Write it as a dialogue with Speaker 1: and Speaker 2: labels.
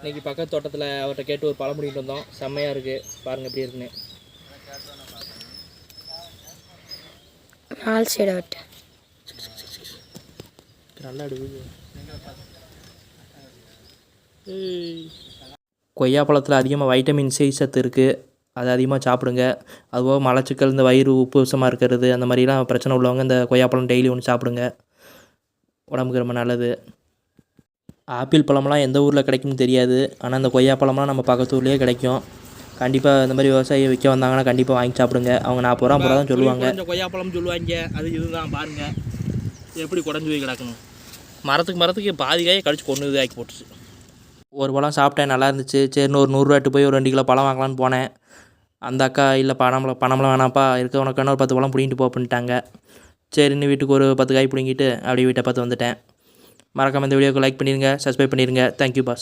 Speaker 1: இன்றைக்கி பக்கத்து தோட்டத்தில் அவர்கிட்ட கேட்டு ஒரு பழம் பிடிக்கிட்டு வந்தோம். செம்மையாக இருக்குது, பாருங்கள் எப்படி இருக்குன்னு.
Speaker 2: 4 சைடு விட்டு
Speaker 1: நல்லா எடுக்குது. கொய்யாப்பழத்தில் அதிகமாக வைட்டமின் சி சத்து இருக்குது, அது அதிகமாக சாப்பிடுங்க. அதுபோக மலச்சிக்கல், இந்த வயிறு உப்புசமாக இருக்கிறது, அந்த மாதிரிலாம் பிரச்சனை உள்ளவங்க இந்த கொய்யாப்பழம் டெய்லி ஒன்று சாப்பிடுங்க, உடம்புக்கு ரொம்ப நல்லது. ஆப்பிள் பழம்லாம் எந்த ஊரில் கிடைக்கும்னு தெரியாது, ஆனால் இந்த கொய்யாப்பழம்லாம் நம்ம பக்கத்து ஊர்லேயே கிடைக்கும். கண்டிப்பாக இந்த மாதிரி விவசாயி விற்க வந்தாங்கன்னா கண்டிப்பாக வாங்கி சாப்பிடுங்க. அவங்க 40 ரூபா 50 ரூபா தான் சொல்லுவாங்க. இந்த கொய்யாப்பழம் சொல்லுவாங்க, அது இதுதான் பாருங்கள் எப்படி குடஞ்சி போய் கிடக்கணும். மரத்துக்கு பாதி காயை கடிச்சு கொண்டு ஆக்கி போட்டுச்சு. ஒரு பழம் சாப்பிட்டேன், நல்லா இருந்துச்சு. சரின்னு ஒரு 100 ரூபாய்ட்டு போய் ஒரு 2 கிலோ பழம் வாங்கலான்னு போனேன். அந்த அக்கா இல்லை பணம்லாம் வேணாம்ப்பா, இருக்க உனக்கு ஒரு 10 பழம் பிடிங்கிட்டு போப்பின்ட்டாங்க. சரின்னு வீட்டுக்கு ஒரு 10 காய் பிடிங்கிட்டு அப்படியே வீட்டை பார்த்து வந்துட்டேன். மறக்காமல் இந்த வீடியோக்கு லைக் பண்ணிடுங்க, சப்ஸ்கிரைப் பண்ணிடுங்க. Thank you boss.